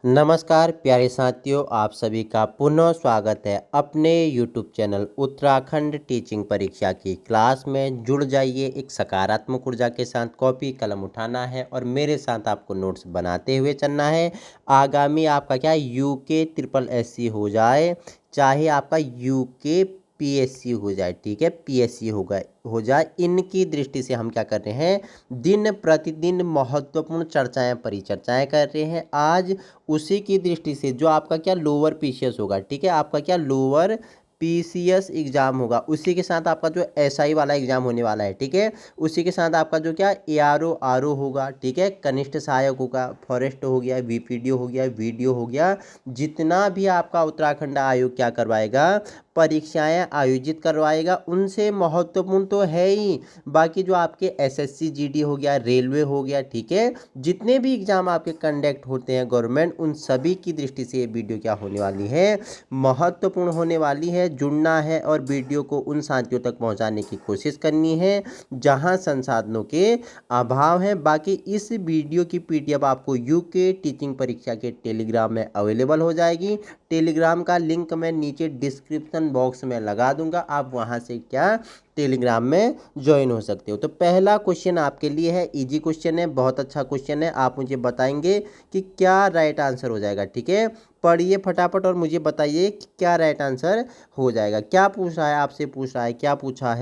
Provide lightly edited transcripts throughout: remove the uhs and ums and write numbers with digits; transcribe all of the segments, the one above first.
नमस्कार प्यारे साथियों, आप सभी का पुनः स्वागत है अपने YouTube चैनल उत्तराखंड टीचिंग परीक्षा की क्लास में। जुड़ जाइए, एक सकारात्मक ऊर्जा के साथ कॉपी कलम उठाना है और मेरे साथ आपको नोट्स बनाते हुए चलना है। आगामी आपका क्या यूके ट्रिपल एससी हो जाए, चाहे आपका यूके पीएससी हो जाए, ठीक है, पीएससी हो जाए, इनकी दृष्टि से हम क्या कर रहे हैं, दिन प्रतिदिन महत्वपूर्ण चर्चाएं परिचर्चाएं कर रहे हैं। आज उसी की दृष्टि से जो आपका क्या लोअर पीसीएस होगा, ठीक है, आपका क्या लोअर पीसीएस एग्जाम होगा, उसी के साथ आपका जो एसआई वाला एग्जाम होने वाला है, ठीक है, उसी के साथ आपका जो क्या एआरओ आरओ होगा, ठीक है, कनिष्ठ सहायक होगा, फॉरेस्ट हो गया, बीपीडीओ हो गया, वीडियो हो गया, जितना भी आपका उत्तराखंड आयोग क्या करवाएगा, परीक्षाएं आयोजित करवाएगा, उनसे महत्वपूर्ण तो है ही, बाकी जो आपके एसएससी जीडी हो गया, रेलवे हो गया, ठीक है, जितने भी एग्जाम आपके कंडक्ट होते हैं गवर्नमेंट, उन सभी की दृष्टि से ये वीडियो क्या होने वाली है, महत्वपूर्ण होने वाली है। जुड़ना है और वीडियो को उन साथियों तक पहुंचाने की कोशिश करनी है जहां संसाधनों के अभाव है। बाकी इस वीडियो की पीडीएफ आपको यूके टीचिंग परीक्षा के टेलीग्राम में अवेलेबल हो जाएगी। टेलीग्राम का लिंक मैं नीचे डिस्क्रिप्शन बॉक्स में लगा दूंगा, आप वहां से क्या टेलीग्राम में ज्वाइन हो सकते हो। तो पहला क्वेश्चन आपके लिए है, इजी क्वेश्चन है, बहुत अच्छा क्वेश्चन है। आप मुझे बताएंगे कि क्या राइट आंसर हो जाएगा, ठीक है, पढ़िए फटाफट और मुझे बताइए कि क्या राइट आंसर हो जाएगा। क्या पूछ रहा है, आपसे पूछ रहा है, क्या पूछा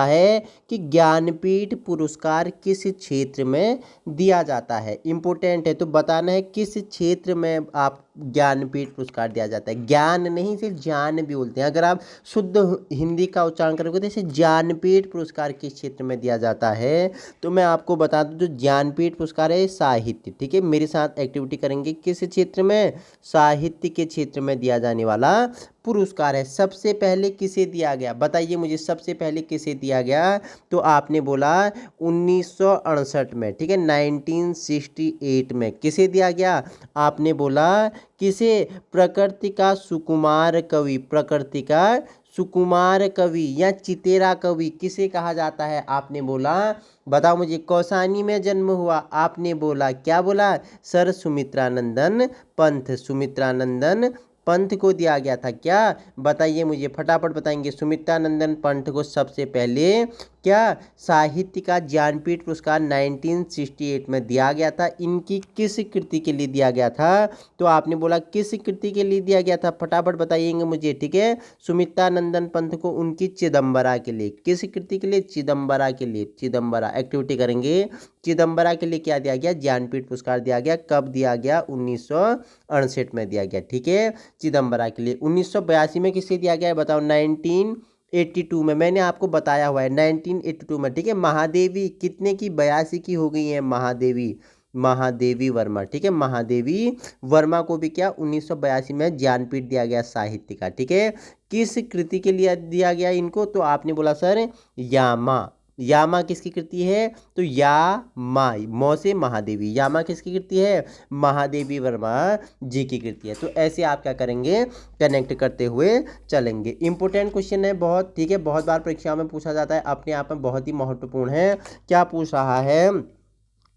है कि ज्ञानपीठ पुरस्कार किस क्षेत्र में दिया जाता है। इंपॉर्टेंट है, तो बताना है किस क्षेत्र में आप ज्ञानपीठ पुरस्कार दिया जाता है। ज्ञान नहीं, सिर्फ ज्ञान भी बोलते हैं। अगर आप शुद्ध हिंदी का उच्चारण करोगे तो जैसे ज्ञानपीठ पुरस्कार किस क्षेत्र में दिया जाता है, तो मैं आपको बता दूं, जो ज्ञानपीठ पुरस्कार है साहित्य, ठीक है, मेरे साथ एक्टिविटी करेंगे, किस क्षेत्र में, साहित्य के क्षेत्र में दिया जाने वाला पुरस्कार है। सबसे पहले किसे दिया गया, बताइए मुझे, सबसे पहले किसे दिया गया, तो आपने बोला 1968 में, ठीक है, 1968 में किसे दिया गया, आपने बोला किसे, प्रकृति का सुकुमार कवि, प्रकृति का सुकुमार कवि या चितेरा कवि किसे कहा जाता है, आपने बोला, बताओ मुझे, कौसानी में जन्म हुआ, आपने बोला, क्या बोला, सर सुमित्रानंदन पंत, सुमित्रानंदन पंथ को दिया गया था। क्या, बताइए मुझे, फटाफट बताएंगे। सुमित्रानंदन पंत को सबसे पहले क्या साहित्य का ज्ञानपीठ पुरस्कार 1968 में दिया गया था। इनकी किस कृति के लिए दिया गया था, तो आपने बोला किस कृति के लिए दिया गया था, फटाफट बताइएंगे मुझे, ठीक है। सुमित्रानंदन पंत को उनकी चिदम्बरा के लिए, किस कृति के लिए, चिदम्बरा के लिए, चिदम्बरा एक्टिविटी करेंगे। चिदम्बरा के लिए क्या दिया गया, ज्ञानपीठ पुरस्कार दिया गया, कब दिया गया, 1968 में दिया गया, ठीक है, चिदम्बरा के लिए। 1982 में किसे दिया गया है, बताओ, 1982 में, मैंने आपको बताया हुआ है 1982 में, ठीक है। महादेवी कितने की, 82 की हो गई है महादेवी, महादेवी वर्मा, ठीक है, महादेवी वर्मा को भी क्या 1982 में ज्ञानपीठ दिया गया साहित्य का, ठीक है। किस कृति के लिए दिया गया इनको, तो आपने बोला सर यामा, यामा किसकी कृति है, तो यामा, मौ से महादेवी, यामा किसकी कृति है, महादेवी वर्मा जी की कृति है। तो ऐसे आप क्या करेंगे, कनेक्ट करते हुए चलेंगे। इंपॉर्टेंट क्वेश्चन है बहुत, ठीक है, बहुत बार परीक्षा में पूछा जाता है, अपने आप में बहुत ही महत्वपूर्ण है। क्या पूछ रहा है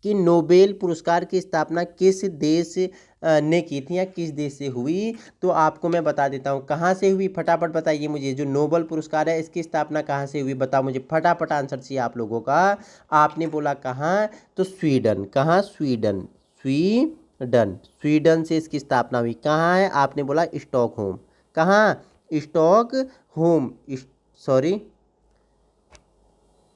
कि नोबेल पुरस्कार की स्थापना किस देश ने की थी या किस देश से हुई, तो आपको मैं बता देता हूँ कहाँ से हुई, फटाफट बताइए मुझे। जो नोबेल पुरस्कार है इसकी स्थापना कहाँ से हुई, बताओ मुझे, फटाफट आंसर चाहिए आप लोगों का। आपने बोला कहाँ, तो स्वीडन, कहाँ, स्वीडन, स्वीडन, स्वीडन से इसकी स्थापना हुई। कहाँ है, आपने बोला स्टॉकहोम, कहाँ, स्टॉकहोम, सॉरी,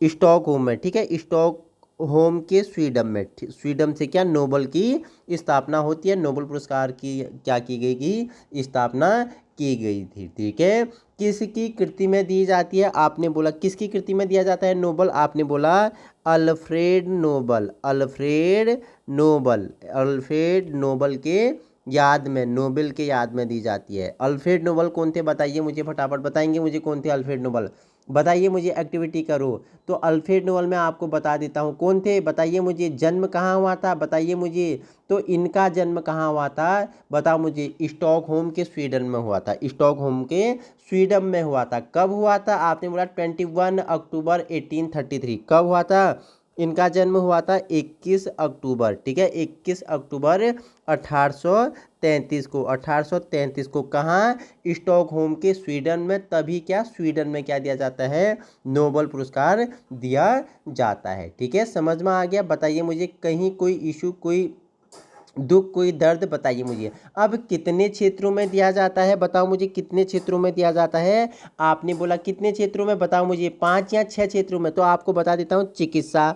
स्टॉकहोम में, ठीक है, स्टॉक होम के स्वीडन में, स्वीडन से क्या नोबेल की स्थापना होती है, नोबेल पुरस्कार की क्या की गई की स्थापना की गई थी, ठीक है। किसकी कृति में दी जाती है, आपने बोला किसकी कृति में दिया जाता है नोबेल, आपने बोला Alfred Nobel, Alfred Nobel, Alfred Nobel के याद में, नोबेल के याद में दी जाती है। अल्फ्रेड नोबेल कौन थे, बताइए मुझे, फटाफट बताएंगे मुझे कौन थे अल्फ्रेड नोबेल, बताइए मुझे, एक्टिविटी करो। तो अल्फ्रेड नोबेल मैं आपको बता देता हूँ कौन थे, बताइए मुझे, जन्म कहाँ हुआ था, बताइए मुझे, तो इनका जन्म कहाँ हुआ था, बताओ मुझे, स्टॉकहोम के स्वीडन में हुआ था, स्टॉकहोम के स्वीडन में हुआ था। कब हुआ था, आपने बोला 21 अक्टूबर 1833, कब हुआ था, इनका जन्म हुआ था 21 अक्टूबर, ठीक है, 21 अक्टूबर 1833 को, 1833 को कहाँ, स्टॉकहोम के स्वीडन में। तभी क्या, स्वीडन में क्या दिया जाता है, नोबेल पुरस्कार दिया जाता है, ठीक है, समझ में आ गया। बताइए मुझे कहीं कोई इशू, कोई दुख, कोई दर्द, बताइए मुझे। अब कितने क्षेत्रों में दिया जाता है, बताओ मुझे कितने क्षेत्रों में दिया जाता है। आपने बोला कितने क्षेत्रों में, बताओ मुझे, 5 या 6 क्षेत्रों में। तो आपको बता देता हूँ, चिकित्सा,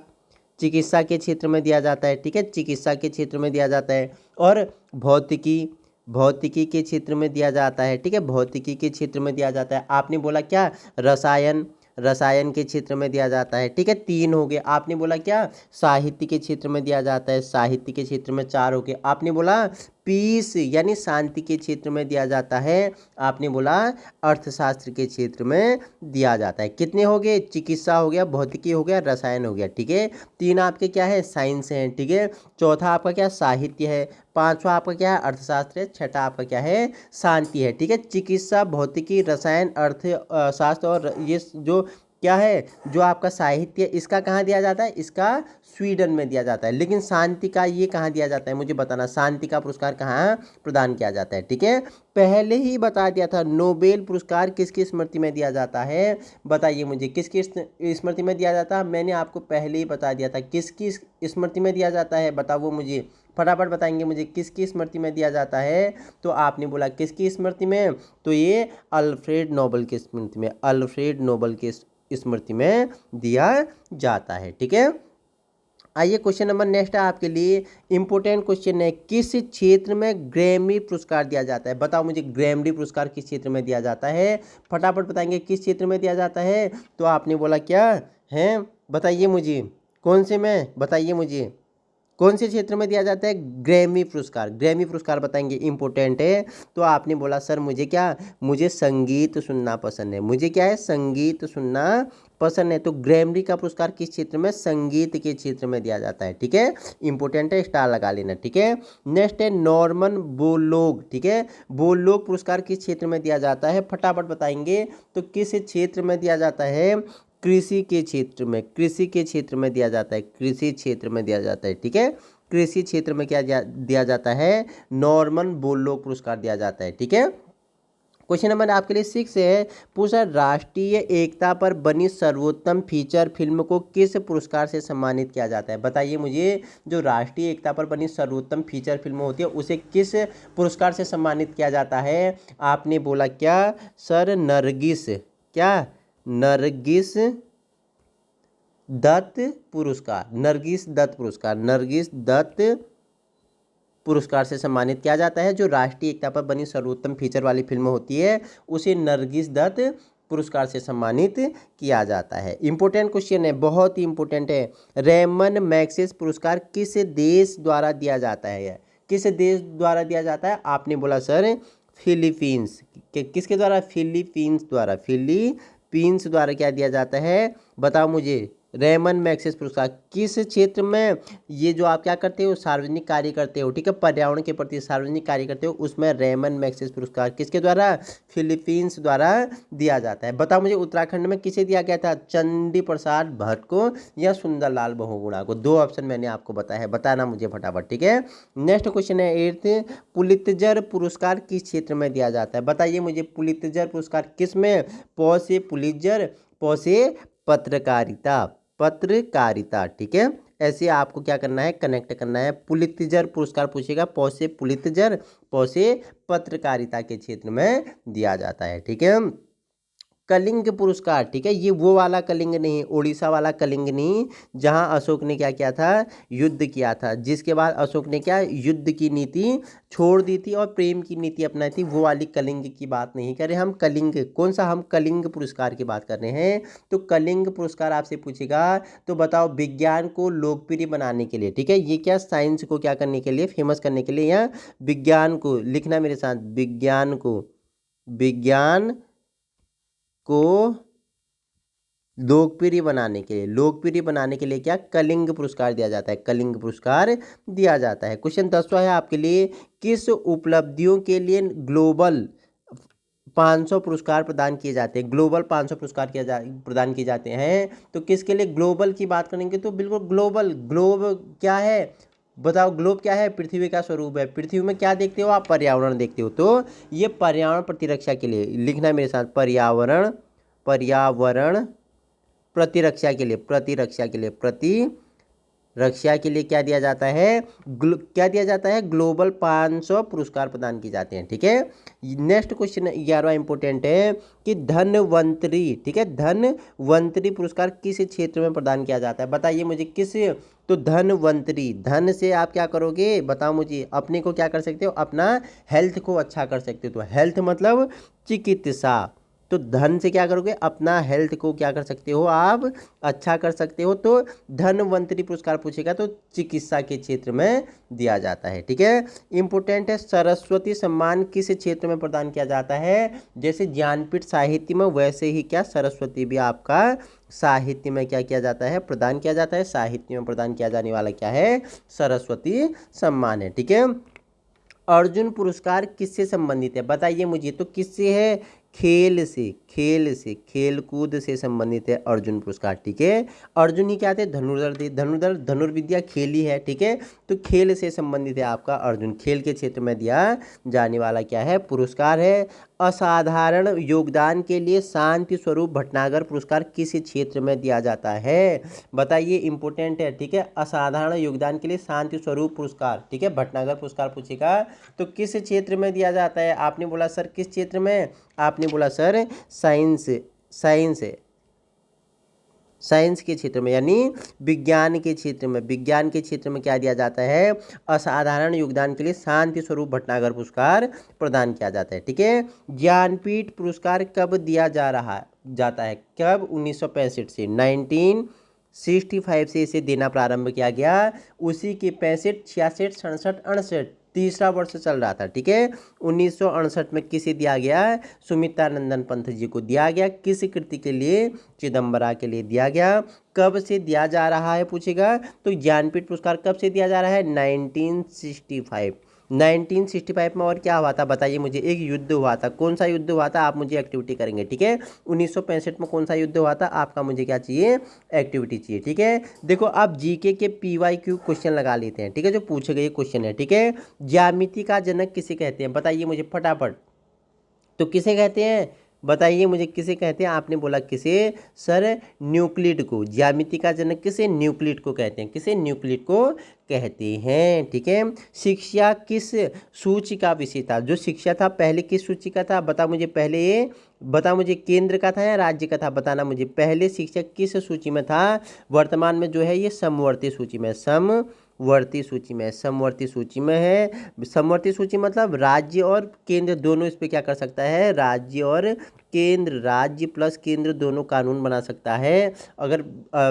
चिकित्सा के क्षेत्र में दिया जाता है, ठीक है, चिकित्सा के क्षेत्र में दिया जाता है। और भौतिकी, भौतिकी के क्षेत्र में दिया जाता है, ठीक है, भौतिकी के क्षेत्र में दिया जाता है। आपने बोला क्या, रसायन, रसायन के क्षेत्र में दिया जाता है, ठीक है, 3 हो गए। आपने बोला क्या, साहित्य के क्षेत्र में दिया जाता है, साहित्य के क्षेत्र में 4 हो गए। आपने बोला पीस यानी शांति के क्षेत्र में दिया जाता है। आपने बोला अर्थशास्त्र के क्षेत्र में दिया जाता है। कितने हो गए, चिकित्सा हो गया, भौतिकी हो गया, रसायन हो गया, ठीक है, 3 आपके क्या है, साइंस हैं, ठीक है, चौथा आपका क्या, साहित्य है, 5वां आपका क्या है, अर्थशास्त्र है, 6ठा आपका क्या है, शांति है, ठीक है। चिकित्सा, भौतिकी, रसायन, शास्त्र और ये जो क्या है, जो आपका साहित्य, इसका कहाँ दिया जाता है, इसका स्वीडन में दिया जाता है। लेकिन शांति का ये कहाँ दिया जाता है, मुझे बताना, शांति का पुरस्कार कहाँ प्रदान किया जाता है, ठीक है। पहले ही बता दिया था, नोबेल पुरस्कार किसकी स्मृति में दिया जाता है, बताइए मुझे, किसकी स्मृति में दिया जाता है। मैंने आपको पहले ही बता दिया था किसकी स्मृति में दिया जाता है, बताओ वो मुझे फटाफट बताएंगे मुझे, किसकी स्मृति में दिया जाता है। तो आपने बोला किसकी स्मृति में, तो ये अल्फ्रेड नोबेल की स्मृति में, अल्फ्रेड नोबेल की स्मृति में दिया जाता है, ठीक है। आइए क्वेश्चन नंबर नेक्स्ट है आपके लिए, इंपोर्टेंट क्वेश्चन है, किस क्षेत्र में ग्रैमी पुरस्कार दिया जाता है, बताओ मुझे, ग्रैमी पुरस्कार किस क्षेत्र में दिया जाता है, फटाफट बताएंगे किस क्षेत्र में दिया जाता है। तो आपने बोला क्या है, बताइए मुझे, कौन से में, बताइए मुझे कौन से क्षेत्र में दिया जाता है, ग्रैमी पुरस्कार, ग्रैमी पुरस्कार बताएंगे, इंपॉर्टेंट है। तो आपने बोला सर मुझे क्या, मुझे संगीत सुनना पसंद है, मुझे क्या है, संगीत सुनना पसंद है। तो ग्रैमी का पुरस्कार किस क्षेत्र में, संगीत के क्षेत्र में दिया जाता है, ठीक है, इंपॉर्टेंट है, स्टार लगा लेना, ठीक है। नेक्स्ट है नॉर्मन बोरलॉग, ठीक है, बोरलॉग पुरस्कार किस क्षेत्र में दिया जाता है, फटाफट बताएंगे। तो किस क्षेत्र में दिया जाता है, कृषि के क्षेत्र में, कृषि के क्षेत्र में दिया जाता है, कृषि क्षेत्र में दिया जाता है, ठीक है, कृषि क्षेत्र में क्या दिया जाता है, नॉर्मन बोरलॉग पुरस्कार दिया जाता है, ठीक है। क्वेश्चन नंबर आपके लिए 6 है, पूछा राष्ट्रीय एकता पर बनी सर्वोत्तम फीचर फिल्म को किस पुरस्कार से सम्मानित किया जाता है, बताइए मुझे, जो राष्ट्रीय एकता पर बनी सर्वोत्तम फीचर फिल्म होती है उसे किस पुरस्कार से सम्मानित किया जाता है। आपने बोला क्या सर, नरगिस, क्या, नरगिस दत्त पुरस्कार, नरगिस दत्त पुरस्कार, नरगिस दत्त पुरस्कार से सम्मानित किया जाता है। जो राष्ट्रीय एकता पर बनी सर्वोत्तम फीचर वाली फिल्म होती है उसे नरगिस दत्त पुरस्कार से सम्मानित किया जाता है। इंपॉर्टेंट क्वेश्चन है, बहुत ही इंपॉर्टेंट है। रेमन मैग्सेसे पुरस्कार किस देश द्वारा दिया जाता है, किस देश द्वारा दिया जाता है। आपने बोला सर फिलीपींस, किसके द्वारा, फिलीपींस द्वारा, फिलीपींस द्वारा क्या दिया जाता है, बताओ मुझे। रेमन मैग्सेसे पुरस्कार किस क्षेत्र में, ये जो आप क्या करते हो, सार्वजनिक कार्य करते हो, ठीक है, पर्यावरण के प्रति सार्वजनिक कार्य करते हो, उसमें रेमन मैग्सेसे पुरस्कार किसके द्वारा, फिलीपींस द्वारा दिया जाता है। बताओ मुझे उत्तराखंड में किसे दिया गया था, चंडी प्रसाद भट्ट को या सुंदरलाल बहुगुणा को। 2 ऑप्शन मैंने आपको बताया है, बताना मुझे फटाफट, ठीक है। नेक्स्ट क्वेश्चन है 8, पुलित्जर पुरस्कार किस क्षेत्र में दिया जाता है, बताइए मुझे, पुलित्जर पुरस्कार किस में, पौ से पुलित्जर, पौ से पत्रकारिता, पत्रकारिता, ठीक है, ऐसे आपको क्या करना है, कनेक्ट करना है। पुलित्जर पुरस्कार पूछेगा, पौ से पुलित्जर, पौ से पत्रकारिता के क्षेत्र में दिया जाता है, ठीक है। कलिंग पुरस्कार, ठीक है, ये वो वाला कलिंग नहीं, उड़ीसा वाला कलिंग नहीं, जहां अशोक ने क्या किया था, युद्ध किया था, जिसके बाद अशोक ने क्या, युद्ध की नीति छोड़ दी थी और प्रेम की नीति अपनाई थी, वो वाली कलिंग की बात नहीं कर रहे हम। कलिंग कौन सा, हम कलिंग पुरस्कार की बात कर रहे हैं। तो कलिंग पुरस्कार आपसे पूछेगा तो बताओ, विज्ञान को लोकप्रिय बनाने के लिए, ठीक है, ये क्या, साइंस को क्या करने के लिए, फेमस करने के लिए, या विज्ञान को, लिखना मेरे साथ, विज्ञान को, विज्ञान को लोकप्रिय बनाने के लिए, लोकप्रिय बनाने के लिए क्या, कलिंग पुरस्कार दिया जाता है, कलिंग पुरस्कार दिया जाता है। क्वेश्चन 10वां है आपके लिए, किस उपलब्धियों के लिए ग्लोबल 500 पुरस्कार प्रदान किए जाते हैं, ग्लोबल 500 पुरस्कार प्रदान किए जाते हैं। तो किसके लिए ग्लोबल की बात करेंगे तो बिल्कुल ग्लोबल, ग्लोब क्या है बताओ, ग्लोब क्या है, पृथ्वी का स्वरूप है। पृथ्वी में क्या देखते हो आप, पर्यावरण देखते हो। तो ये पर्यावरण प्रतिरक्षा के लिए लिखना है मेरे साथ, पर्यावरण प्रतिरक्षा के लिए, रक्षा के लिए क्या दिया जाता है, क्या दिया जाता है, ग्लोबल 500 पुरस्कार प्रदान किए जाते हैं। ठीक है, नेक्स्ट क्वेश्चन 11वां इंपोर्टेंट है कि धनवंतरी, ठीक है, धनवंतरी पुरस्कार किस क्षेत्र में प्रदान किया जाता है, बताइए मुझे किस। तो धनवंतरी, धन से आप क्या करोगे बताओ मुझे, अपने को क्या कर सकते हो, अपना हेल्थ को अच्छा कर सकते हो। तो हेल्थ मतलब चिकित्सा, तो धन से क्या करोगे, अपना हेल्थ को क्या कर सकते हो आप, अच्छा कर सकते हो। तो धनवंतरी पुरस्कार पूछेगा तो चिकित्सा के क्षेत्र में दिया जाता है। ठीक है, इंपोर्टेंट है, सरस्वती सम्मान किस क्षेत्र में प्रदान किया जाता है, जैसे ज्ञानपीठ साहित्य में, वैसे ही क्या सरस्वती भी आपका साहित्य में क्या किया जाता है, प्रदान किया जाता है। साहित्य में प्रदान किया जाने वाला क्या है, सरस्वती सम्मान है। ठीक है, अर्जुन पुरस्कार किससे संबंधित है, बताइए मुझे। तो किससे है, खेल से, खेल कूद से संबंधित है अर्जुन पुरस्कार। ठीक है, अर्जुन ही क्या थे, धनुर्धर थे, धनुर्विद्या खेल ही है। ठीक है, तो खेल से संबंधित है आपका अर्जुन, खेल के क्षेत्र में दिया जाने वाला क्या है, पुरस्कार है। असाधारण योगदान के लिए शांति स्वरूप भटनागर पुरस्कार किस क्षेत्र में दिया जाता है, बताइए, इंपोर्टेंट है। ठीक है, असाधारण योगदान के लिए शांति स्वरूप पुरस्कार, ठीक है, भटनागर पुरस्कार पूछेगा तो किस क्षेत्र में दिया जाता है। आपने बोला सर किस क्षेत्र में, आपने बोला सर साइंस के क्षेत्र में, यानी विज्ञान के क्षेत्र में, क्या दिया जाता है, असाधारण योगदान के लिए शांति स्वरूप भटनागर पुरस्कार प्रदान किया जाता है। ठीक है, ज्ञानपीठ पुरस्कार कब दिया जाता है, कब, 1965 से, 1965 से इसे देना प्रारंभ किया गया। उसी के 65, 66, 67, 68 तीसरा वर्ष चल रहा था। ठीक है, 1968 में किसे दिया गया, सुमित्रानंदन पंत जी को दिया गया। किस कृति के लिए, चिदम्बरा के लिए दिया गया। कब से दिया जा रहा है पूछेगा तो ज्ञानपीठ पुरस्कार कब से दिया जा रहा है, 1965 में। और क्या हुआ था बताइए मुझे, एक युद्ध हुआ था, कौन सा युद्ध हुआ था, आप मुझे एक्टिविटी करेंगे। ठीक है, 1965 में कौन सा युद्ध हुआ था, आपका मुझे क्या चाहिए, एक्टिविटी चाहिए। ठीक है, देखो आप जीके के PYQ क्वेश्चन लगा लेते हैं। ठीक है, जो पूछे गए क्वेश्चन है। ठीक है, ज्यामिति का जनक किसे कहते हैं, बताइए मुझे फटाफट। तो किसे कहते हैं, बताइए मुझे किसे कहते हैं, आपने बोला किसे, सर न्यूक्लिड को। ज्यामिति का जनक किसे, न्यूक्लिड को कहते हैं, किसे, न्यूक्लिड को कहते हैं। ठीक है, शिक्षा किस सूची का विषय था, जो शिक्षा था पहले किस सूची का था, बता मुझे पहले, बता मुझे, केंद्र का था या राज्य का था, बताना मुझे। पहले शिक्षा किस सूची में था, वर्तमान में जो है ये समवर्ती सूची में, समवर्ती सूची में है। समवर्ती सूची मतलब राज्य और केंद्र दोनों इस पे क्या कर सकता है, राज्य और केंद्र, राज्य प्लस केंद्र दोनों कानून बना सकता है। अगर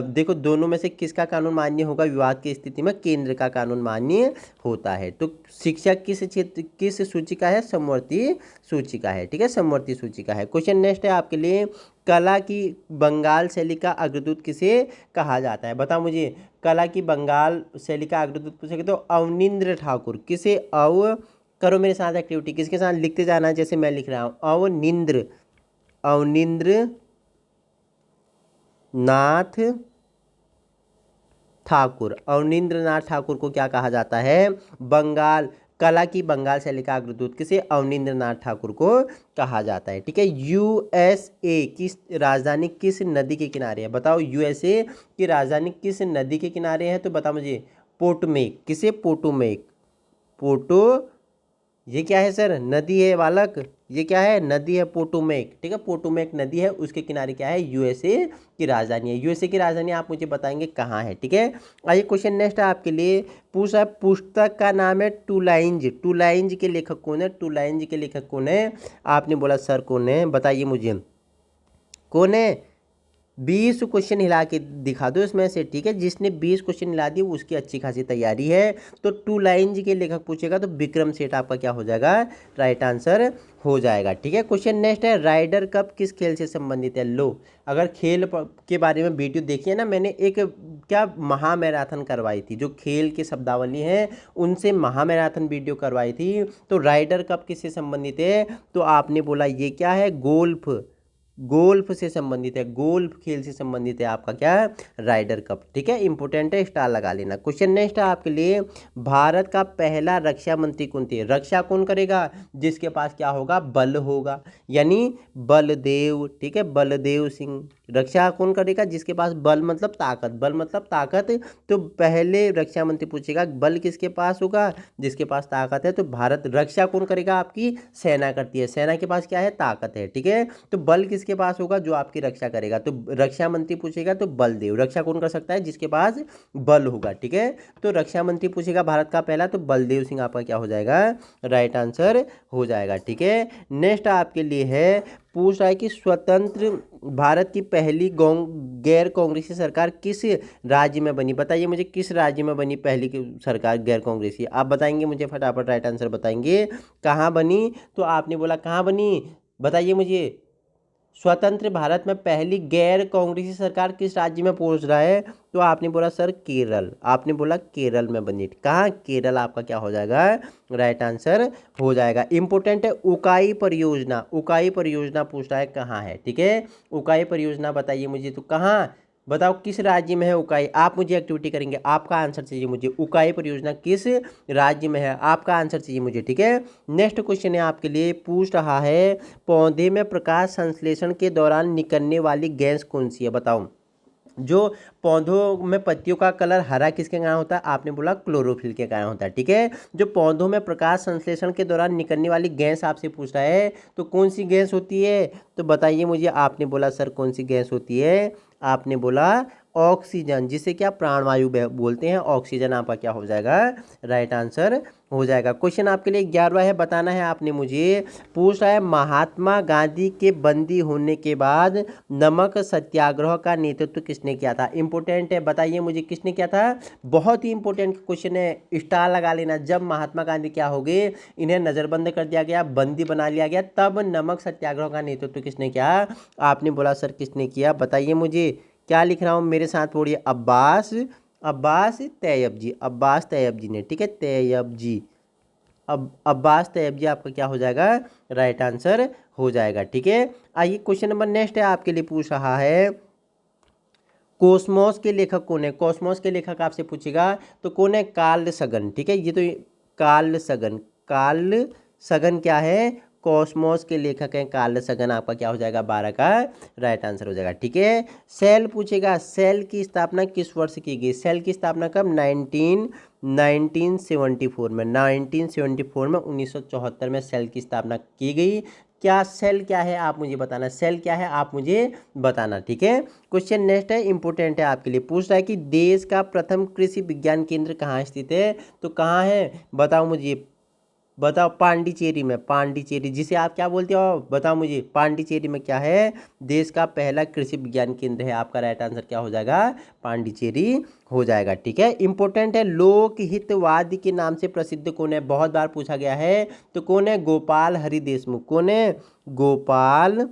देखो दोनों में से किसका कानून मान्य होगा, विवाद की स्थिति में केंद्र का कानून मान्य होता है। तो शिक्षा किस क्षेत्र, किस सूची का है, समवर्ती सूची का है। ठीक है, समवर्ती सूची का है। क्वेश्चन नेक्स्ट है आपके लिए, कला की बंगाल शैली का अग्रदूत किसे कहा जाता है, बताओ मुझे। कला की बंगाल शैली का अग्रदूत पूछेगा तो अवनिंद्र ठाकुर, किसे, करो मेरे साथ एक्टिविटी, किसके साथ लिखते जाना है, जैसे मैं लिख रहा हूँ, अवनिंद्र नाथ ठाकुर। अवनिंद्र नाथ ठाकुर को क्या कहा जाता है, बंगाल, कला की बंगाल शैली का अग्रदूत किसे, अवनिंद्र नाथ ठाकुर को कहा जाता है। ठीक है, USA की राजधानी किस नदी के किनारे है, बताओ। USA की राजधानी किस नदी के किनारे है, तो बताओ मुझे। पोटोमेक, किसे, पोटो, ये क्या है सर, नदी है बालक, ये क्या है, नदी है, पोटोमेक। ठीक है, पोटोमेक नदी है, उसके किनारे क्या है, USA की राजधानी है। USA की राजधानी आप मुझे बताएंगे कहाँ है। ठीक है, आइए क्वेश्चन नेक्स्ट है आपके लिए, पूछा पुस्तक का नाम है टू लाइंज के लेखक कौन है, टू लाइंज के लेखक कौन है, आपने बोला सर कौन है, बताइए मुझे कौन है। 20 क्वेश्चन हिला के दिखा दो इसमें से। ठीक है, जिसने 20 क्वेश्चन हिला दिए उसकी अच्छी खासी तैयारी है। तो टू लाइंज के लेखक पूछेगा तो विक्रम सेठ आपका क्या हो जाएगा, राइट आंसर हो जाएगा। ठीक है, क्वेश्चन नेक्स्ट है, राइडर कप किस खेल से संबंधित है। लो, अगर खेल के बारे में वीडियो देखिए ना, मैंने एक क्या महामैराथन करवाई थी, जो खेल के शब्दावली हैं उनसे महामैराथन वीडियो करवाई थी। तो राइडर कप किससे संबंधित है, तो आपने बोला ये क्या है, गोल्फ, गोल्फ से संबंधित है, गोल्फ खेल से संबंधित है आपका क्या है, राइडर कप। ठीक है, इंपोर्टेंट है, स्टार लगा लेना। क्वेश्चन नेक्स्ट है आपके लिए, भारत का पहला रक्षा मंत्री कौन थे, रक्षा कौन करेगा, जिसके पास क्या होगा, बल होगा, यानी बलदेव। ठीक है, बलदेव सिंह। रक्षा कौन करेगा, जिसके पास बल मतलब ताकत, बल मतलब ताकत। तो पहले रक्षा मंत्री पूछेगा बल किसके पास होगा, जिसके पास ताकत है। तो भारत रक्षा कौन करेगा, आपकी सेना करती है, सेना के पास क्या है, ताकत है। ठीक है, तो बल किसके पास होगा, जो आपकी रक्षा करेगा। तो रक्षा मंत्री पूछेगा तो बलदेव। रक्षा कौन कर सकता है, जिसके पास बल होगा। ठीक है, तो रक्षा मंत्री पूछेगा भारत का पहला, तो बलदेव सिंह आपका क्या हो जाएगा, राइट आंसर हो जाएगा। ठीक है, नेक्स्ट आपके लिए है, पूछ रहा है कि स्वतंत्र भारत की पहली गैर कांग्रेसी सरकार किस राज्य में बनी। बताइए मुझे, किस राज्य में बनी पहली सरकार गैर कांग्रेसी, आप बताएंगे मुझे फटाफट, राइट आंसर बताएंगे। कहाँ बनी, तो आपने बोला कहाँ बनी, बताइए मुझे। स्वतंत्र भारत में पहली गैर कांग्रेसी सरकार किस राज्य में पहुंच रहा है, तो आपने बोला सर केरल, आपने बोला केरल में बनी। कहाँ, केरल आपका क्या हो जाएगा, राइट आंसर हो जाएगा। इंपॉर्टेंट है, उकाई परियोजना, उकाई परियोजना पूछ रहा है कहाँ है। ठीक है, उकाई परियोजना बताइए मुझे, तो कहाँ, बताओ किस राज्य में है उकाई। आप मुझे एक्टिविटी करेंगे, आपका आंसर चाहिए मुझे, उकाई परियोजना किस राज्य में है, आपका आंसर चाहिए मुझे। ठीक है, नेक्स्ट क्वेश्चन है आपके लिए, पूछ रहा है पौधे में प्रकाश संश्लेषण के दौरान निकलने वाली गैस कौन सी है, बताओ। जो पौधों में पत्तियों का कलर हरा किसके कारण होता है, आपने बोला क्लोरोफिल के कारण होता है। ठीक है, जो पौधों में प्रकाश संश्लेषण के दौरान निकलने वाली गैस आपसे पूछ रहा है, तो कौन सी गैस होती है, तो बताइए मुझे। आपने बोला सर कौन सी गैस होती है, आपने बोला ऑक्सीजन, जिसे क्या प्राणवायु बोलते हैं, ऑक्सीजन आपका क्या हो जाएगा, राइट आंसर हो जाएगा। क्वेश्चन आपके लिए 11वां है, बताना है आपने मुझे। पूछ रहा है महात्मा गांधी के बंदी होने के बाद नमक सत्याग्रह का नेतृत्व किसने किया था। इंपॉर्टेंट है, बताइए मुझे किसने किया था, बहुत ही इंपॉर्टेंट क्वेश्चन है, स्टार लगा लेना। जब महात्मा गांधी क्या हो गए, इन्हें नज़रबंद कर दिया गया, बंदी बना लिया गया, तब नमक सत्याग्रह का नेतृत्व किसने किया, आपने बोला सर किसने किया, बताइए मुझे। क्या लिख रहा हूँ मेरे साथ पढ़िए, अब्बास, अब्बास तैयब जी, अब्बास तैयब जी ने। ठीक है, तैयब जी, अब अब्बास तैयब जी आपका क्या हो जाएगा, राइट आंसर हो जाएगा। ठीक है, आइए क्वेश्चन नंबर नेक्स्ट है आपके लिए, पूछ रहा है कोसमोस के लेखक कौन है। कॉस्मोस के लेखक आपसे पूछेगा तो कौन है, कार्ल सगन। ठीक है, ये तो कार्ल सगन, कार्ल सगन क्या है, कॉस्मोस के लेखक हैं कार्ल सगन, आपका क्या हो जाएगा, 12 का राइट आंसर हो जाएगा। ठीक है, सेल पूछेगा, सेल की स्थापना किस वर्ष की गई, सेल की स्थापना कब, 1974 में, 1974 में, 1974 में सेल की स्थापना की गई। क्या सेल क्या है आप मुझे बताना, सेल क्या है आप मुझे बताना। ठीक है, क्वेश्चन नेक्स्ट है, इंपॉर्टेंट है आपके लिए। पूछ रहा है कि देश का प्रथम कृषि विज्ञान केंद्र कहाँ स्थित है, तो कहाँ है, बताओ मुझे, बताओ। पांडिचेरी में, पांडिचेरी, जिसे आप क्या बोलते हो, बताओ मुझे, पांडिचेरी में क्या है, देश का पहला कृषि विज्ञान केंद्र है। आपका राइट आंसर क्या हो जाएगा, पांडिचेरी हो जाएगा। ठीक है, इंपॉर्टेंट है, लोकहितवादी के नाम से प्रसिद्ध कौन है, बहुत बार पूछा गया है, तो कौन है, गोपाल हरि देशमुख। कौन है, गोपाल,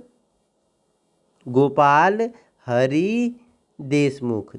गोपाल हरि देशमुख,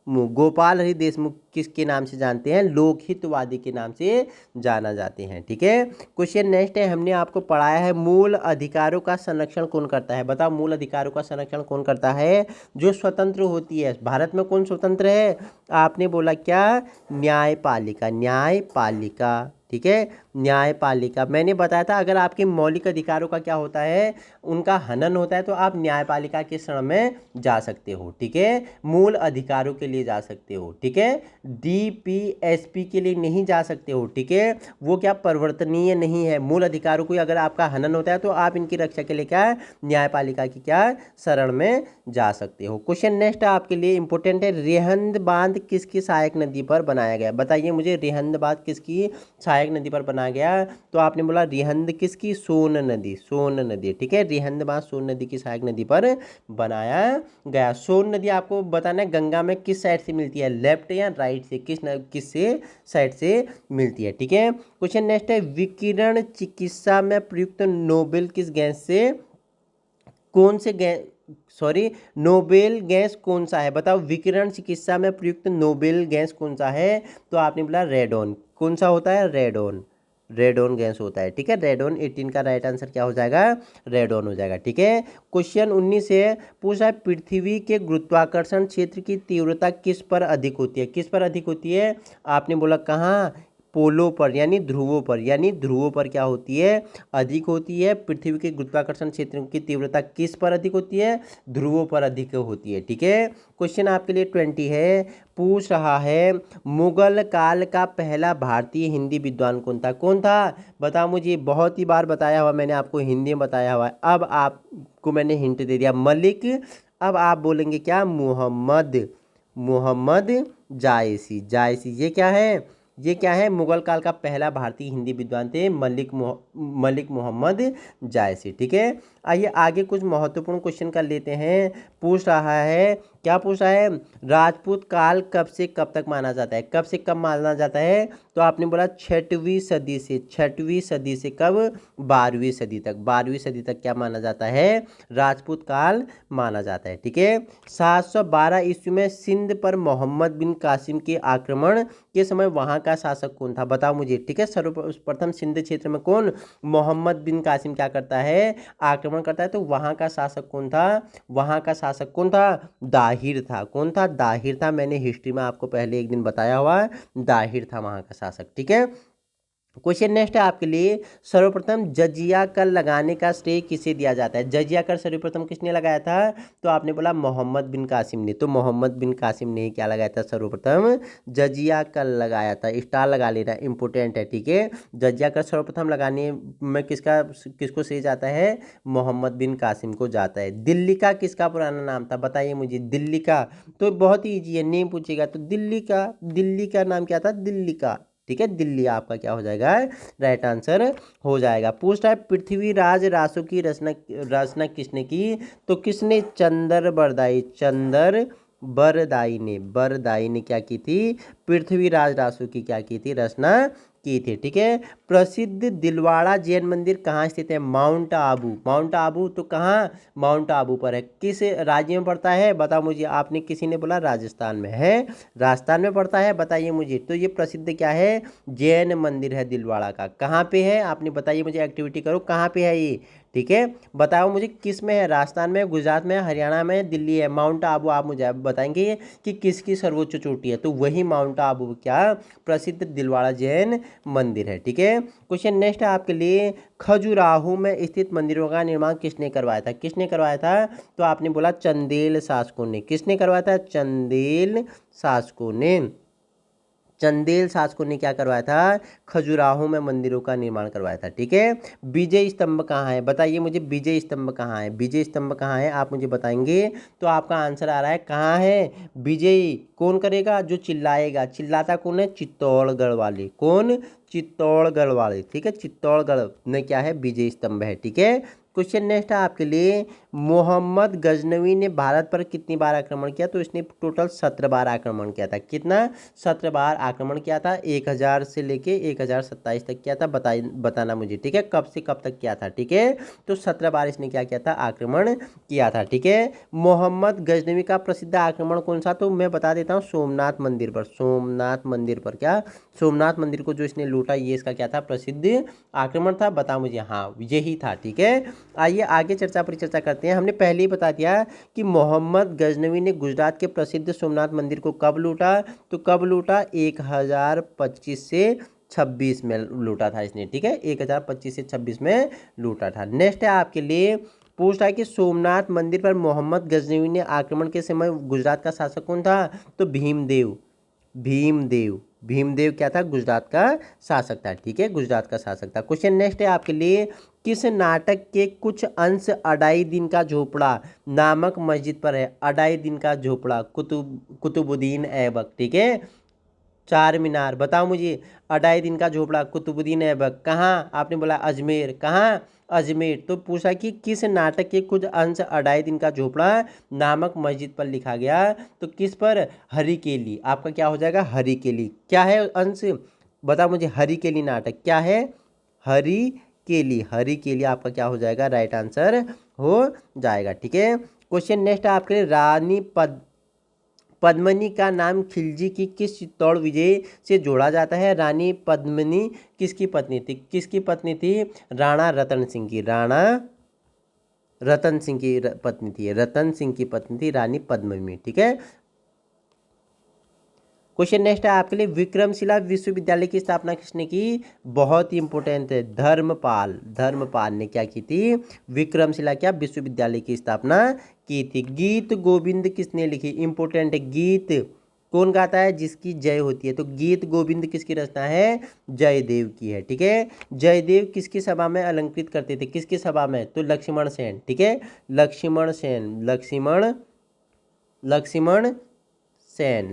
गोपाल हरि देशमुख किसके नाम से जानते हैं, लोकहितवादी के नाम से जाना जाते हैं। ठीक है, क्वेश्चन नेक्स्ट है, हमने आपको पढ़ाया है मूल अधिकारों का संरक्षण कौन करता है, बताओ मूल अधिकारों का संरक्षण कौन करता है, जो स्वतंत्र होती है। भारत में कौन स्वतंत्र है, आपने बोला क्या, न्यायपालिका, न्यायपालिका। ठीक है, न्यायपालिका, मैंने बताया था अगर आपके मौलिक अधिकारों का क्या होता है, उनका हनन होता है, तो आप न्यायपालिका के शरण में जा सकते हो। ठीक है, मूल अधिकारों के लिए जा सकते हो। ठीक है, डीपीएसपी के लिए नहीं जा सकते हो। ठीक है, वो क्या परिवर्तनीय नहीं है, मूल अधिकारों को अगर आपका हनन होता है तो आप इनकी रक्षा के लिए क्या, न्यायपालिका की क्या शरण में जा सकते हो। क्वेश्चन नेक्स्ट आपके लिए इंपॉर्टेंट है, रेहंद बांध किसकी सहायक नदी पर बनाया गया, बताइए मुझे, रेहंद बांध किसकी सहायक नदी पर बनाया गया, तो आपने बोला रेहंद किसकी, सोन नदी, सोन नदी। ठीक है, रेहंद बांध सोन नदी की सहायक नदी पर बनाया गया। सोन नदी आपको बताना है गंगा में किस साइड से मिलती है, लेफ्ट या राइट से, किस से साइड से मिलती है। ठीक है, क्वेश्चन नेक्स्ट है, विकिरण चिकित्सा में प्रयुक्त नोबेल किस गैस से, कौन से सॉरी, नोबेल गैस कौन सा है? बताओ, विकिरण चिकित्सा में प्रयुक्त नोबेल गैस कौन सा है? तो आपने बोला रेडोन। कौन सा होता है? रेडोन। रेडोन गैस होता है, ठीक है। रेडोन 18 का राइट आंसर क्या हो जाएगा? रेडोन हो जाएगा, ठीक है। क्वेश्चन 19 से पूछा है, पृथ्वी के गुरुत्वाकर्षण क्षेत्र की तीव्रता किस पर अधिक होती है? किस पर अधिक होती है? आपने बोला कहाँ? पोलों पर, यानी ध्रुवों पर। यानी ध्रुवों पर क्या होती है? अधिक होती है। पृथ्वी के गुरुत्वाकर्षण क्षेत्र की तीव्रता किस पर अधिक होती है? ध्रुवों पर अधिक होती है, ठीक है। क्वेश्चन आपके लिए 20 है, पूछ रहा है, मुगल काल का पहला भारतीय हिंदी विद्वान कौन था? कौन था? बताओ मुझे। बहुत ही बार बताया हुआ मैंने आपको, हिंदी में बताया हुआ है। अब आपको मैंने हिंट दे दिया, मलिक। अब आप बोलेंगे क्या? मोहम्मद। मोहम्मद जायसी। जायसी, ये क्या है? ये क्या है? मुगल काल का पहला भारतीय हिंदी विद्वान थे मलिक मोहम्मद जायसी, ठीक है। आइए आगे कुछ महत्वपूर्ण क्वेश्चन कर लेते हैं। पूछ रहा है, क्या पूछ रहा है? राजपूत काल कब से कब तक माना जाता है? कब से कब माना जाता है? तो आपने बोला 6वीं सदी से। 6वीं सदी से कब? 12वीं सदी तक। 12वीं सदी तक क्या माना जाता है? राजपूत काल माना जाता है, ठीक है। 712 ईस्वी में सिंध पर मोहम्मद बिन कासिम के आक्रमण के समय वहाँ का शासक कौन था? बताओ मुझे, ठीक है। सर्वप्रथम सिंध क्षेत्र में कौन? मोहम्मद बिन कासिम क्या करता है? आक्रमण करता है। तो वहाँ का शासक कौन था? वहाँ का शासक कौन था? दाहिर था। कौन था? दाहिर था। मैंने हिस्ट्री में आपको पहले एक दिन बताया हुआ है, दाहिर था वहाँ का शासक, ठीक है। क्वेश्चन नेक्स्ट है आपके लिए, सर्वप्रथम जजिया कर लगाने का श्रेय किसे दिया जाता है? जजिया कर सर्वप्रथम किसने लगाया था? तो आपने बोला मोहम्मद बिन कासिम ने। तो मोहम्मद बिन कासिम ने क्या लगाया था? सर्वप्रथम जजिया कर लगाया था। स्टार लगा लेना, इंपोर्टेंट है, ठीक है। जजिया कर सर्वप्रथम लगाने में किसको श्रेय जाता है? मोहम्मद बिन कासिम को जाता है। दिल्ली का किसका पुराना नाम था? बताइए मुझे। दिल्ली का तो बहुत ही ईजी है, नेम पूछेगा तो दिल्ली का नाम क्या था? दिल्ली का, ठीक है। दिल्ली आपका क्या हो जाएगा? राइट आंसर हो जाएगा। पूछ रहा है, पृथ्वीराज रासो की रचना किसने की? तो किसने? चंदर बरदाई। चंदर बरदाई ने क्या की थी? पृथ्वीराज रासो की क्या की थी? रचना की थी, ठीक है। प्रसिद्ध दिलवाड़ा जैन मंदिर कहाँ स्थित है? माउंट आबू। माउंट आबू तो कहाँ? माउंट आबू पर है। किस राज्य में पड़ता है? बताओ मुझे। आपने किसी ने बोला राजस्थान में है, राजस्थान में पड़ता है, बताइए मुझे। तो ये प्रसिद्ध क्या है? जैन मंदिर है दिलवाड़ा का। कहाँ पे है? आपने बताइए मुझे, एक्टिविटी करो, कहाँ पे है ये, ठीक है। बताओ मुझे किस में है? राजस्थान में, गुजरात में, हरियाणा में, दिल्ली है। माउंट आबू आप मुझे बताएंगे कि किसकी सर्वोच्च चोटी है? तो वही माउंट आबू क्या? प्रसिद्ध दिलवाड़ा जैन मंदिर है, ठीक है। क्वेश्चन नेक्स्ट है आपके लिए, खजुराहो में स्थित मंदिरों का निर्माण किसने करवाया था? किसने करवाया था? तो आपने बोला चंदेल शासकों ने। किसने करवाया था? चंदेल शासकों ने। चंदेल शासकों ने क्या करवाया था? खजुराहो में मंदिरों का निर्माण करवाया था, ठीक है। विजय स्तंभ कहाँ है? बताइए मुझे, विजय स्तंभ कहाँ है? विजय स्तंभ कहाँ है आप मुझे बताएंगे तो आपका आंसर आ रहा है। कहाँ है विजय? कौन करेगा? जो चिल्लाएगा। चिल्लाता कौन है? चित्तौड़गढ़ वाले। कौन? चित्तौड़गढ़ वाले, ठीक है। चित्तौड़गढ़ में क्या है? विजय स्तंभ है, ठीक है। क्वेश्चन नेक्स्ट है आपके लिए, मोहम्मद गजनवी ने भारत पर कितनी बार आक्रमण किया? तो इसने टोटल 17 बार आक्रमण किया था। कितना? 17 बार आक्रमण किया था। 1000 से लेके 1027 तक किया था। बताना मुझे, ठीक है, कब से कब तक किया था, ठीक है। तो 17 बार इसने क्या किया था? आक्रमण किया था, ठीक है। मोहम्मद गजनवी का प्रसिद्ध आक्रमण कौन सा? तो मैं बता देता हूँ, सोमनाथ मंदिर पर। सोमनाथ मंदिर पर क्या? सोमनाथ मंदिर को जो इसने लूटा, ये इसका क्या था? प्रसिद्ध आक्रमण था। बता मुझे। हाँ, यही था, ठीक है। आइए आगे चर्चा परिचर्चा करते हैं। हमने पहले ही बता दिया कि मोहम्मद गजनवी ने गुजरात के प्रसिद्ध सोमनाथ मंदिर को कब लूटा? तो कब लूटा? 1025 से 26 में लूटा था इसने, ठीक है। 1025 से 26 में लूटा था। नेक्स्ट है आपके लिए, पूछ रहा है कि सोमनाथ मंदिर पर मोहम्मद गजनवी ने आक्रमण के समय गुजरात का शासक कौन था? तो भीमदेव। भीमदेव। भीमदेव क्या था? गुजरात का शासक था, ठीक है। गुजरात का शासक था। क्वेश्चन नेक्स्ट है आपके लिए, किस नाटक के कुछ अंश अढ़ाई दिन का झोपड़ा नामक मस्जिद पर है? अढ़ाई दिन का झोपड़ा, कुतुबुद्दीन ऐबक, ठीक है। चार मीनार। बताओ मुझे, अढ़ाई दिन का झोपड़ा, कुतुबुद्दीन ऐबक, कहाँ? आपने बोला अजमेर। कहाँ? अजमेर। तो पूछा कि किस नाटक के कुछ अंश अढ़ाई दिन का झोपड़ा नामक मस्जिद पर लिखा गया? तो किस पर? हरिकेली। आपका क्या हो जाएगा? हरिकेली। क्या है अंश? बताओ मुझे। हरिकेली नाटक क्या है? हरिकेली। हरिकेली आपका क्या हो जाएगा? राइट आंसर हो जाएगा, ठीक है। क्वेश्चन नेक्स्ट है आपके लिए, रानी पद्मिनी का नाम खिलजी की किस चित्तौड़ विजय से जोड़ा जाता है? रानी पद्मिनी किसकी पत्नी थी? किसकी पत्नी थी? राणा रतन सिंह की। राणा रतन सिंह की पत्नी थी। रतन सिंह की पत्नी थी रानी पद्मिनी। ठीक है। क्वेश्चन नेक्स्ट है आपके लिए, विक्रमशिला विश्वविद्यालय की स्थापना किसने की? बहुत ही इंपॉर्टेंट है, धर्मपाल। धर्मपाल ने क्या की थी? विक्रमशिला क्या विश्वविद्यालय की स्थापना की थी। गीत गोविंद किसने लिखी? इंपॉर्टेंट है, गीत कौन गाता है? जिसकी जय होती है। तो गीत गोविंद किसकी रचना है? जयदेव की है। ठीक है। जयदेव किसकी सभा में अलंकृत करते थे? किसकी सभा में? तो लक्ष्मण सेन। ठीक है। लक्ष्मण सेन।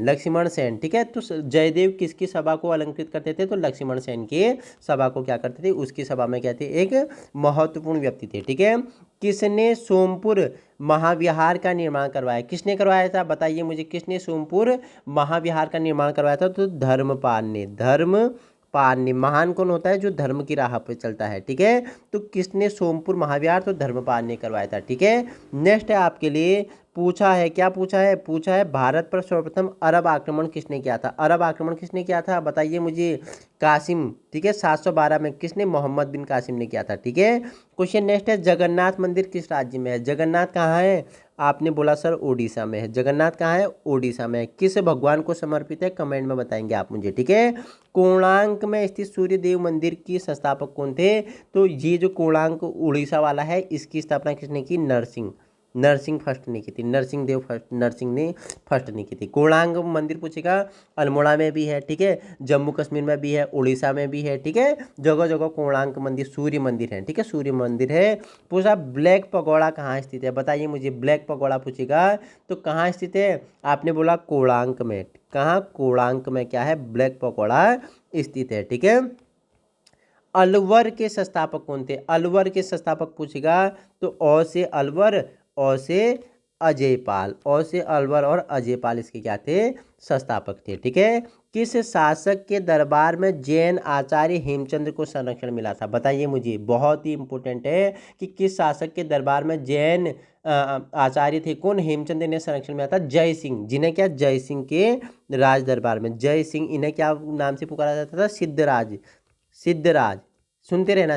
लक्ष्मण सेन। ठीक है। तो जयदेव किसकी सभा को अलंकृत करते थे? तो लक्ष्मण सेन के सभा को क्या करते थे? उसकी सभा में क्या थे? एक महत्वपूर्ण व्यक्ति थे। ठीक है। किसने सोमपुर महाविहार का निर्माण करवाया? किसने करवाया था? बताइए मुझे, किसने सोमपुर महाविहार का निर्माण करवाया था? तो धर्मपाल ने। धर्मपाल ने। महान कौन होता है? जो धर्म की राह पर चलता है। ठीक है। तो किसने सोमपुर महाविहार? तो धर्मपाल ने करवाया था। ठीक है। नेक्स्ट है आपके लिए, पूछा है, क्या पूछा है? पूछा है भारत पर सर्वप्रथम अरब आक्रमण किसने किया था? अरब आक्रमण किसने किया था? बताइए मुझे। कासिम। ठीक है। 712 में किसने? मोहम्मद बिन कासिम ने किया था। ठीक है। क्वेश्चन नेक्स्ट है, जगन्नाथ मंदिर किस राज्य में है? जगन्नाथ कहाँ है? आपने बोला सर उड़ीसा में है। जगन्नाथ कहाँ है? उड़ीसा में है। किस भगवान को समर्पित है? कमेंट में बताएंगे आप मुझे। ठीक है। कोणार्क में स्थित सूर्य देव मंदिर की संस्थापक कौन थे? तो ये जो कोणार्क उड़ीसा वाला है, इसकी स्थापना किसने की? नरसिंह फर्स्ट ने की थी। नरसिंह ने फर्स्ट ने की थी। कोणार्क मंदिर पूछेगा, अल्मोड़ा में भी है। ठीक है। जम्मू कश्मीर में भी है, उड़ीसा में भी है। ठीक है। जगह जगह कोणार्क मंदिर, सूर्य मंदिर है। ठीक है। सूर्य मंदिर है। पूछा ब्लैक पगोड़ा कहाँ स्थित है? बताइए मुझे, ब्लैक पगोड़ा पूछेगा तो कहाँ स्थित है? आपने बोला कोणार्क में। कहाँ? कोणार्क में क्या है? ब्लैक पगोड़ा स्थित है। ठीक है। अलवर के संस्थापक कौन थे? अलवर के संस्थापक पूछेगा तो अ से अलवर, अ से अजयपाल। अ से अलवर और अजयपाल इसके क्या थे? संस्थापक थे। ठीक है। किस शासक के दरबार में जैन आचार्य हेमचंद्र को संरक्षण मिला था? बताइए मुझे, बहुत ही इंपॉर्टेंट है कि किस शासक के दरबार में जैन आचार्य थे? कौन? हेमचंद्र ने संरक्षण मिला था। जय सिंह। जिन्हें क्या? जय सिंह के राज दरबार में। जय सिंह, इन्हें क्या नाम से पुकारा जाता था? सिद्धराज। सुनते रहना,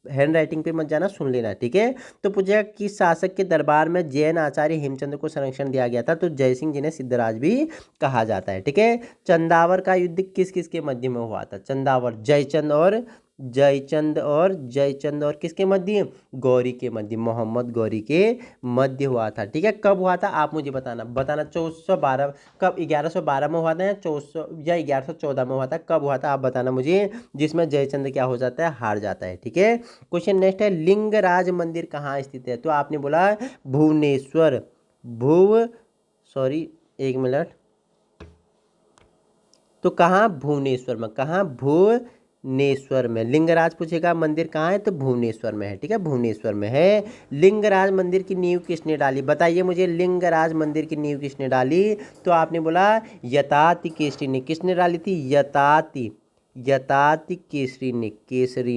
हैंड राइटिंग पे मत जाना, सुन लेना। ठीक है। तो पूछेगा किस शासक के दरबार में जैन आचार्य हेमचंद्र को संरक्षण दिया गया था? तो जयसिंह, जिन्हें सिद्धराज भी कहा जाता है। ठीक है। चंदावर का युद्ध किस किस के मध्य में हुआ था? चंदावर जयचंद और किसके मध्य? गौरी के मध्य, मोहम्मद गौरी के मध्य हुआ था। ठीक है। कब हुआ था? आप मुझे बताना 1412। कब? 1112 में हुआ था या 1400 या 1114 में हुआ था? कब हुआ था आप बताना मुझे, जिसमें जयचंद क्या हो जाता है? हार जाता है। ठीक है। क्वेश्चन नेक्स्ट है, लिंगराज मंदिर कहाँ स्थित है? तो आपने बोला भुवनेश्वर। सॉरी, एक मिनट। तो कहाँ? भुवनेश्वर में। कहाँ? भुवनेश्वर में। लिंगराज पूछेगा मंदिर कहाँ है? तो भुवनेश्वर में है। ठीक है। भुवनेश्वर में है। लिंगराज मंदिर की नींव किसने डाली? बताइए मुझे, लिंगराज मंदिर की नींव किसने डाली? तो आपने बोला यताति केसरी ने। किसने डाली थी? यताति केसरी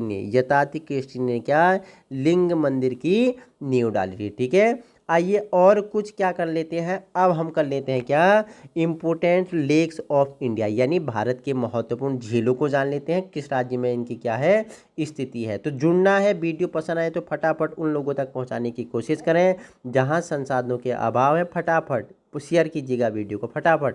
ने यताति केसरी ने क्या? लिंग मंदिर की नींव डाली थी। ठीक है। आइए और कुछ क्या कर लेते हैं, अब हम कर लेते हैं क्या? इम्पोर्टेंट लेक्स ऑफ इंडिया, यानी भारत के महत्वपूर्ण झीलों को जान लेते हैं, किस राज्य में इनकी क्या है? स्थिति है। तो जुड़ना है। वीडियो पसंद आए तो फटाफट उन लोगों तक पहुंचाने की कोशिश करें जहां संसाधनों के अभाव है। फटाफट शेयर कीजिएगा वीडियो को, फटाफट।